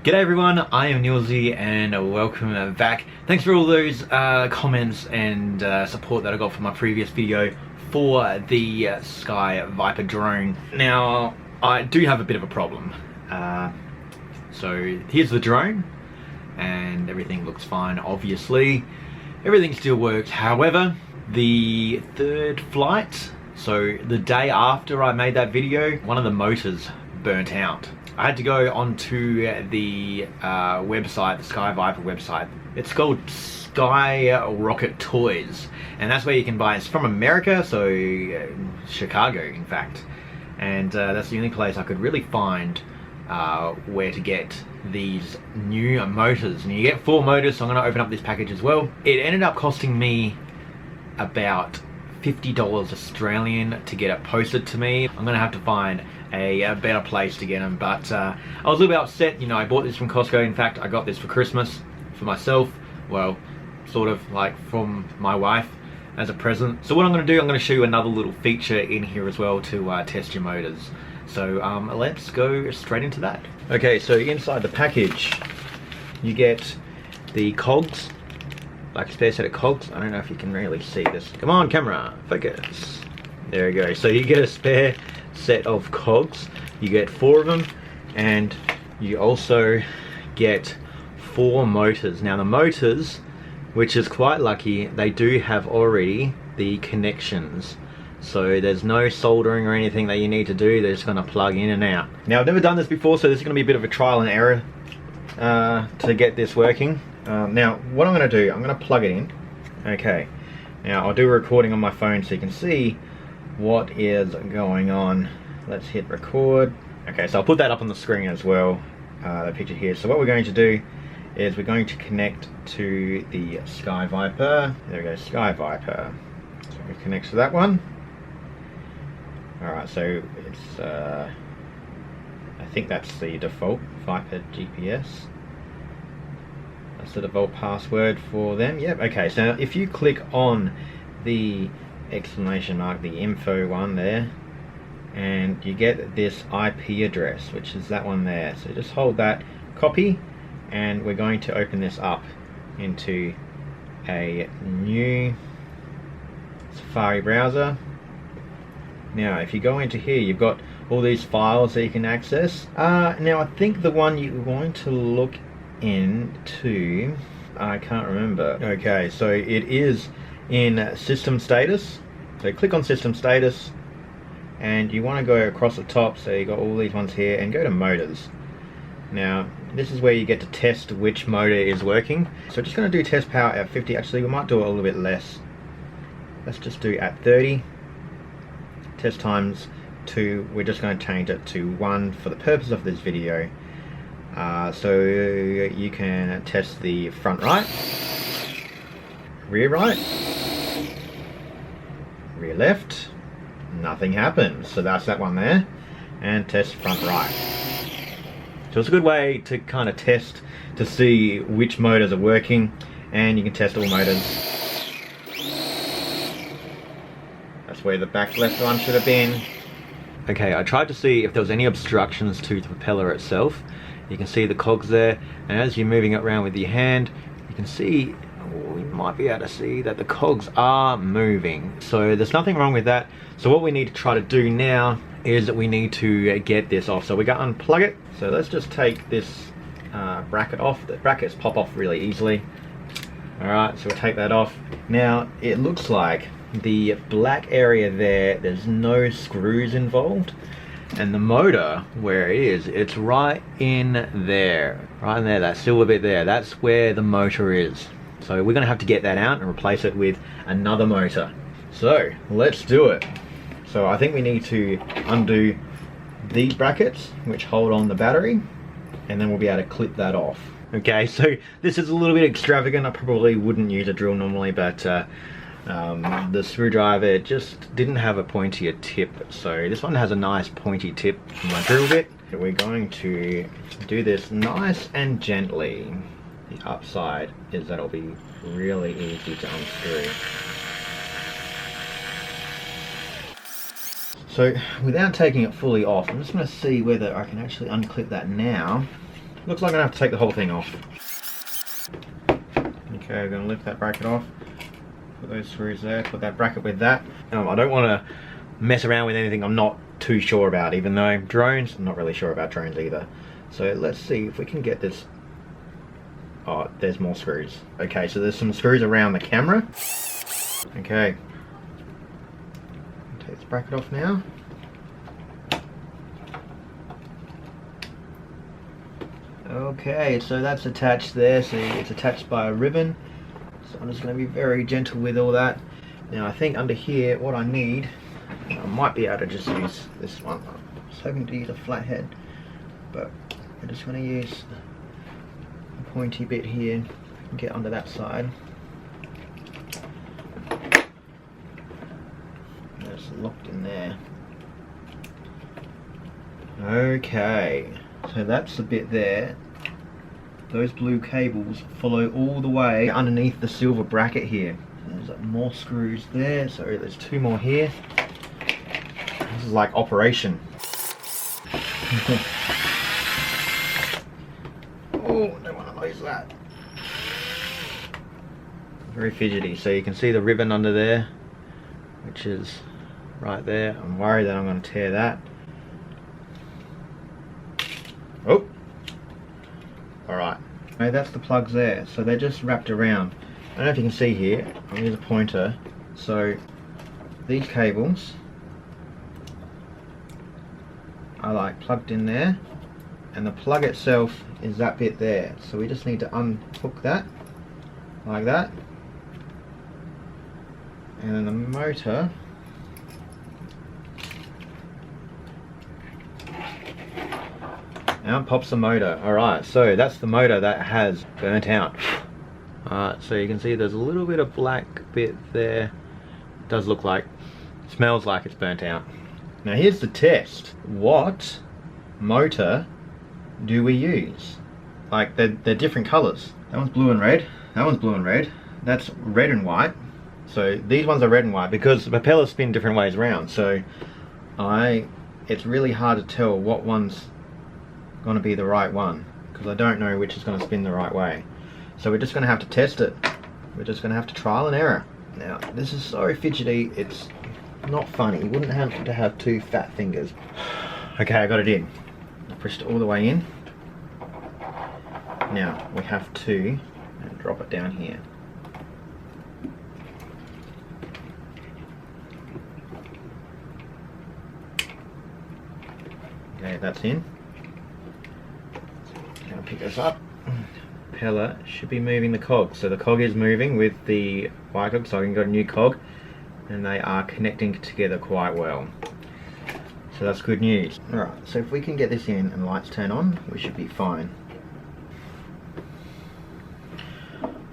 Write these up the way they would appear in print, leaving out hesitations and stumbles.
G'day everyone, I am Nilsy and welcome back. Thanks for all those comments and support that I got from my previous video for the Sky Viper drone. Now, I do have a bit of a problem. So here's the drone and everything looks fine, obviously. Everything still works. However, the third flight, so the day after I made that video, one of the motors burnt out. I had to go onto the website, the Sky Viper website. It's called Sky Rocket Toys, and that's where you can buy it. It's from America, so Chicago, in fact. And that's the only place I could really find where to get these new motors. And you get 4 motors, so I'm going to open up this package as well. It ended up costing me about $50 Australian to get it posted to me. I'm going to have to find a better place to get them, but I was a little bit upset. You know, I bought this from Costco. In fact, I got this for Christmas for myself. Well, sort of like from my wife as a present. So what I'm going to do, I'm going to show you another little feature in here as well to test your motors. So let's go straight into that. Okay, so inside the package you get the cogs, like a spare set of cogs. I don't know if you can really see this. Come on, camera, focus. There we go. So you get a spare set of cogs. You get 4 of them, and you also get 4 motors. Now the motors, which is quite lucky, they do have already the connections. So there's no soldering or anything that you need to do. They're just going to plug in and out. Now I've never done this before, so this is going to be a bit of a trial and error to get this working. Now what I'm going to do, I'm going to plug it in. Okay, now I'll do a recording on my phone so you can see what is going on. Let's hit record. Okay, so I'll put that up on the screen as well, the picture here. So what we're going to do is we're going to connect to the Sky Viper. There we go, Sky Viper. So it connects to that one. Alright, so it's I think that's the default Viper GPS. That's the default password for them. Yep, okay, so if you click on the exclamation mark, the info one there, and you get this IP address, which is that one there. So just hold that, copy, and we're going to open this up into a new Safari browser. Now if you go into here, you've got all these files that you can access. Now I think the one you're going to look into, I can't remember. Okay, so it is in system status. So click on system status, and you want to go across the top, so you got all these ones here, and go to motors. Now this is where you get to test which motor is working. So we're just going to do test power at 50. Actually we might do it a little bit less. Let's just do at 30. Test times 2, we're just going to change it to 1 for the purpose of this video. So you can test the front right, rear right, rear left. Nothing happens, so that's that one there. And test front right. So it's a good way to kind of test to see which motors are working, and you can test all motors. That's where the back left one should have been. Okay, I tried to see if there was any obstructions to the propeller itself. You can see the cogs there, and as you're moving it around with your hand, you can see, we might be able to see that the cogs are moving. So there's nothing wrong with that. So what we need to try to do now is that we need to get this off. So we're going to unplug it. So let's just take this bracket off. The brackets pop off really easily. Alright, so we'll take that off. Now it looks like the black area there's no screws involved. And the motor, where it is, it's right in there. Right in there, that silver bit there. That's where the motor is. So we're going to have to get that out and replace it with another motor. So let's do it. So I think we need to undo these brackets which hold on the battery, and then we'll be able to clip that off. Okay, so this is a little bit extravagant. I probably wouldn't use a drill normally, but the screwdriver just didn't have a pointier tip. So this one has a nice pointy tip for my drill bit. We're going to do this nice and gently. The upside is that it'll be really easy to unscrew. So without taking it fully off, I'm just going to see whether I can actually unclip that now. Looks like I'm gonna have to take the whole thing off. Okay, I'm gonna lift that bracket off. Put those screws there, put that bracket with that. I don't wanna mess around with anything I'm not too sure about, even though drones, I'm not really sure about drones either. So let's see if we can get this. Oh, there's more screws. Okay, so there's some screws around the camera. Okay. Take this bracket off now. Okay, so that's attached there. See, it's attached by a ribbon. So I'm just going to be very gentle with all that. Now I think under here, what I need, I might be able to just use this one. I was hoping to use a flathead, but I'm just going to use a pointy bit here and get under that side. It's locked in there. Okay, so that's the bit there. Those blue cables follow all the way underneath the silver bracket here. There's more screws there, so there's 2 more here. This is like operation. Oh, don't want to lose that. Very fidgety. So you can see the ribbon under there, which is right there. I'm worried that I'm going to tear that. Oh! Alright. Okay, that's the plugs there. So they're just wrapped around. I don't know if you can see here. I'll use a pointer. So these cables are like plugged in there, and the plug itself is that bit there. So we just need to unhook that like that, and then the motor out pops the motor. Alright, so that's the motor that has burnt out. Alright, so you can see there's a little bit of black bit there. It does look like, smells like it's burnt out. Now here's the test. What motor do we use? Like, they're different colours. That one's blue and red. That one's blue and red. That's red and white. So these ones are red and white because the propellers spin different ways around. So it's really hard to tell what one's going to be the right one, because I don't know which is going to spin the right way. So we're just going to have to test it. We're just going to have to trial and error. Now this is so fidgety, it's not funny. You wouldn't have to have 2 fat fingers. Okay, I got it in. I pushed it all the way in. Now we have to drop it down here. Okay, that's in. Now pick this up. Propeller should be moving the cog. So the cog is moving with the Y cog, so I can got a new cog, and they are connecting together quite well. So that's good news. Alright, so if we can get this in and lights turn on, we should be fine.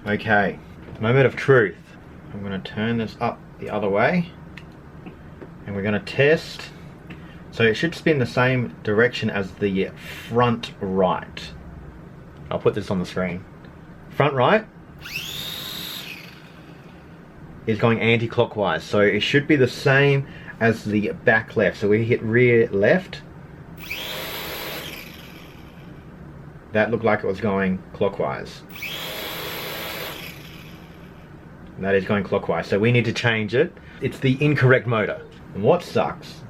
Okay, moment of truth. I'm going to turn this up the other way, and we're going to test. So it should spin the same direction as the front right. I'll put this on the screen. Front right is going anti-clockwise, so it should be the same as the back left. So we hit rear left. That looked like it was going clockwise. That is going clockwise, so we need to change it. It's the incorrect motor. And what sucks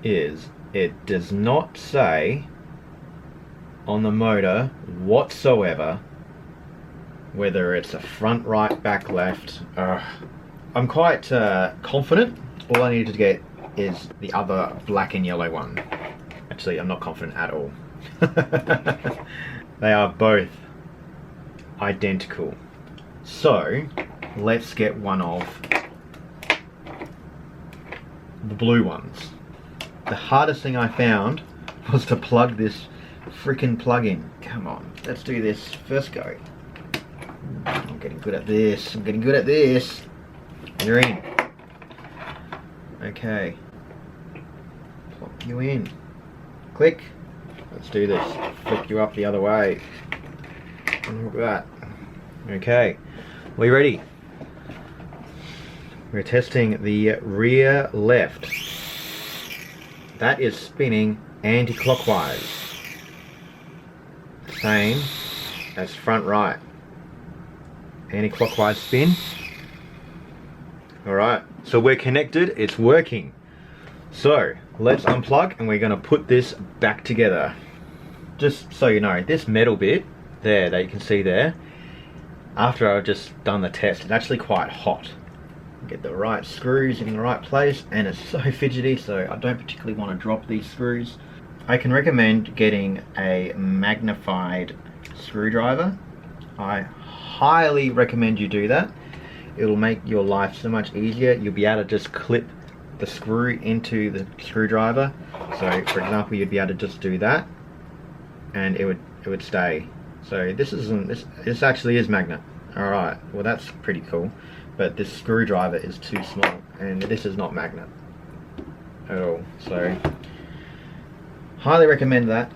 is it does not say on the motor whatsoever whether it's a front right, back left. I'm quite confident. All I needed to get is the other black and yellow one. Actually, I'm not confident at all. They are both identical. So let's get one of the blue ones. The hardest thing I found was to plug this freaking plug in. Come on, let's do this. First go. I'm getting good at this. I'm getting good at this. You're in. Okay. Plop you in. Click. Let's do this. Flip you up the other way. Look at that. Okay. We ready? We're testing the rear left. That is spinning anti-clockwise. same as front right. Anti-clockwise spin. Alright, so we're connected, it's working. So, let's unplug and we're going to put this back together. Just so you know, this metal bit there that you can see there, after I've just done the test, it's actually quite hot. Get the right screws in the right place, and it's so fidgety, so I don't particularly want to drop these screws. I can recommend getting a magnified screwdriver. I highly recommend you do that. It'll make your life so much easier. You'll be able to just clip the screw into the screwdriver. So for example, you'd be able to just do that and it would stay. So this actually is magnet. Alright, well that's pretty cool. But this screwdriver is too small and this is not magnet at all. So highly recommend that.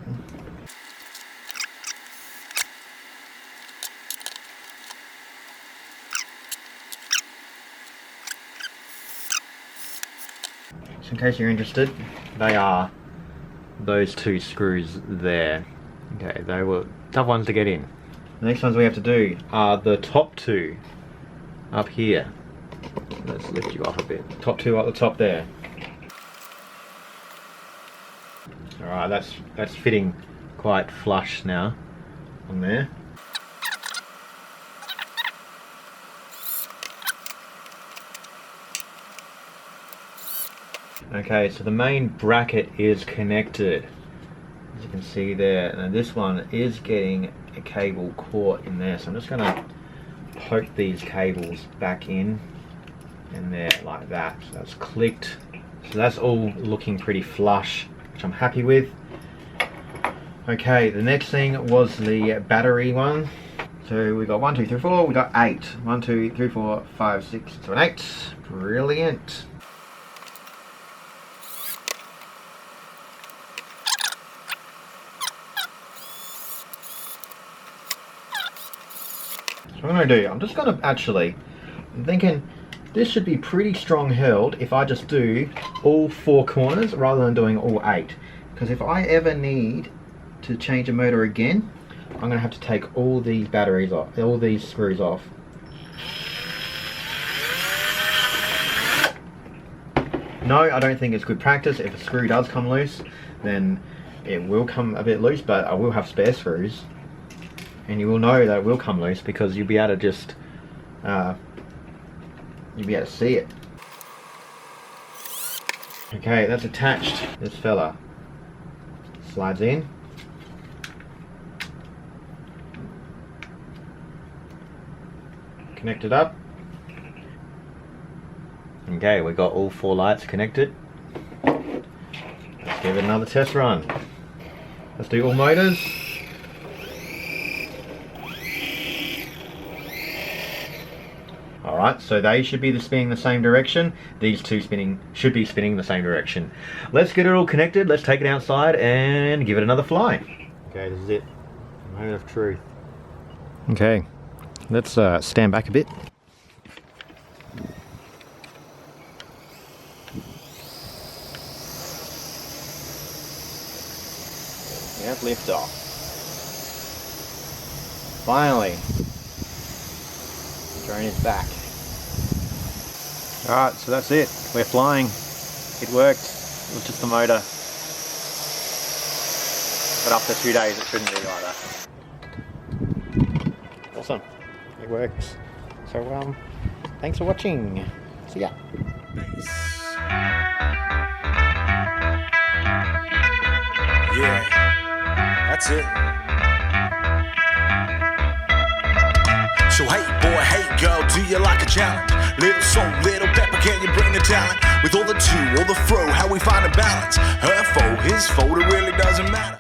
So in case you're interested, they are those two screws there. Okay, they were tough ones to get in. The next ones we have to do are the top two up here. Let's lift you off a bit. Top two at the top there. Alright, that's fitting quite flush now on there. Okay, so the main bracket is connected, as you can see there, and this one is getting a cable caught in there, so I'm just going to poke these cables back in and there like that. So that's clicked, so that's all looking pretty flush, which I'm happy with. Okay, the next thing was the battery one. So we got 1, 2, 3, 4, we got 8. 1, 2, 3, 4, 5, 6, 7, 8. Brilliant. What I'm going to do, I'm just going to I'm thinking this should be pretty strong held if I just do all 4 corners rather than doing all 8. Because if I ever need to change a motor again, I'm going to have to take all these batteries off, all these screws off. No, I don't think it's good practice. If a screw does come loose, then it will come a bit loose, but I will have spare screws. And you will know that it will come loose because you'll be able to just, you'll be able to see it. Okay, that's attached. This fella slides in. Connected up. Okay, we've got all 4 lights connected. Let's give it another test run. Let's do all motors. Alright, so they should be spinning the same direction. These two should be spinning the same direction. Let's get it all connected, let's take it outside and give it another fly. Okay, this is it. Moment of truth. Okay, let's stand back a bit. Yeah, lift off. Finally. Drone is back. Alright, so that's it. We're flying. It worked. It was just the motor. But after 2 days it shouldn't be like that. Awesome. It works. So thanks for watching. See ya. Yeah, that's it. So hey boy, hey girl, do you like a challenge? Little soul, little pepper, can you bring the talent? With all the to, all the fro, how we find a balance? Her foe, his foe, it really doesn't matter.